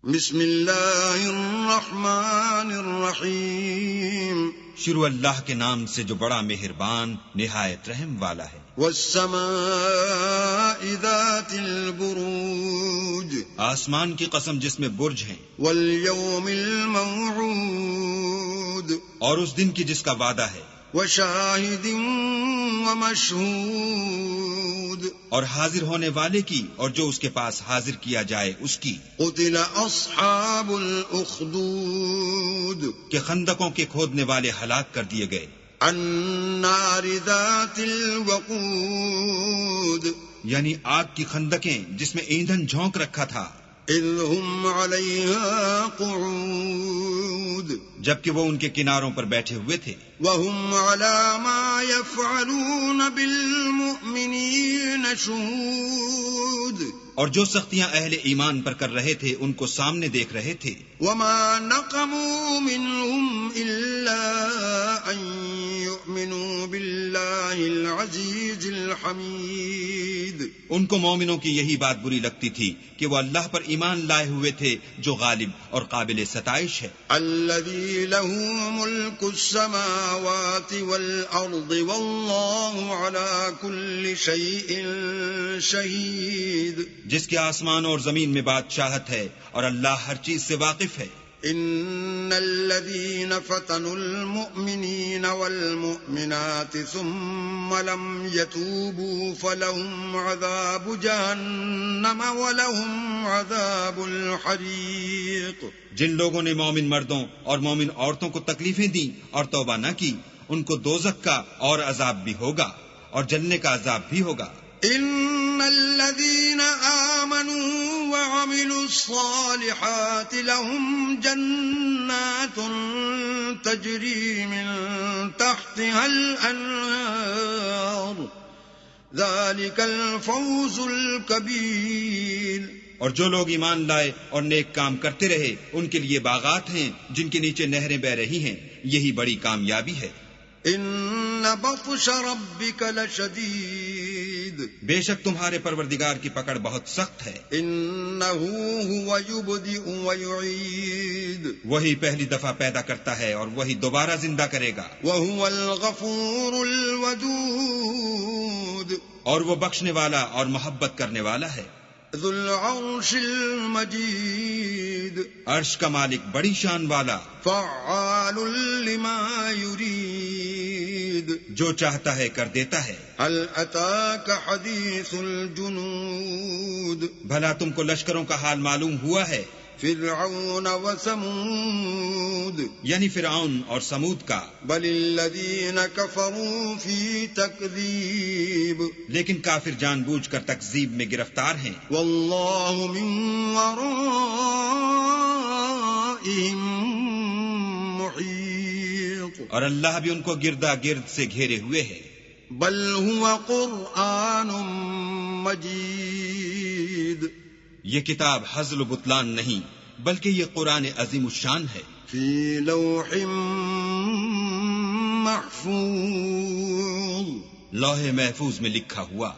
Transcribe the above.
بسم اللہ الرحمن الرحیم شروع اللہ کے نام سے جو بڑا مہربان نہایت رحم والا ہے۔ والسماء ذات البروج آسمان کی قسم جس میں برج ہیں، والیوم الموعود اور اس دن کی جس کا وعدہ ہے، وشاہد ومشہود اور حاضر ہونے والے کی اور جو اس کے پاس حاضر کیا جائے اس کی۔ قتل اصحاب الاخدود کہ خندقوں کے کھودنے والے ہلاک کر دیے گئے۔ النار ذات الوقود یعنی آگ کی خندقیں جس میں ایندھن جھونک رکھا تھا، اذ هم علیہا قعود جبکہ وہ ان کے کناروں پر بیٹھے ہوئے تھے۔ وهم على ما يفعلون بالمؤمنين شهود اور جو سختیاں اہل ایمان پر کر رہے تھے ان کو سامنے دیکھ رہے تھے۔ وما نقموا منهم إلا أن يؤمنوا بالله العزيز الحميد ان کو مومنوں کی یہی بات بری لگتی تھی کہ وہ اللہ پر ایمان لائے ہوئے تھے جو غالب اور قابل ستائش ہے۔ الذي له ملك السماوات والأرض والله على كل شيء شهيد جس کے آسمان اور زمین میں بادشاہت ہے اور اللہ ہر چیز سے واقف ہے۔ ان الذين فتنوا المؤمنين والمؤمنات ثم لم يتوبوا فلهم عذاب جهنم ولهم عذاب الحريق جن لوگوں نے مومن مردوں اور مومن عورتوں کو تکلیفیں دیں اور توبہ نہ کی ان کو دوزخ کا اور عذاب بھی ہوگا اور جلنے کا عذاب بھی ہوگا۔ ان الذين آمنوا وعملوا الصالحات لهم جنات تجري من تحتها الأنهار ذلك الفوز الكبير اور جو لوگ ایمان لائے اور نیک کام کرتے رہے ان کے لیے باغات ہیں جن کے نیچے نہریں بہ رہی ہیں، یہی بڑی کامیابی ہے۔ ان بطش ربك لشدید بے شک تمہارے پروردگار کی پکڑ بہت سخت ہے۔ انه هو يبدئ ويعيد وہی پہلی دفعہ پیدا کرتا ہے اور وہی دوبارہ زندہ کرے گا۔ وهو الغفور الودود اور وہ بخشنے والا اور محبت کرنے والا ہے۔ ذو العرش المجید عرش کا مالک بڑی شان والا، فعال لما يريد جو چاہتا ہے کر دیتا ہے۔ هل اتاك حدیث الجنود بھلا تم کو لشکروں کا حال معلوم ہوا ہے؟ فرعون وثمود یعنی فرعون اور سمود کا۔ بل الذین کفروا فی تکذیب لیکن کافر جان بوجھ کر تکذیب میں گرفتار ہیں۔ واللہ من ورائہم محیط اور اللہ بھی ان کو گردا گرد سے گھیرے ہوئے ہے۔ بل هو قرآن مجید یہ کتاب ہزل و بطلان نہیں بلکہ یہ قرآن عظیم الشان ہے۔ فی لوح محفوظ لوح محفوظ میں لکھا ہوا۔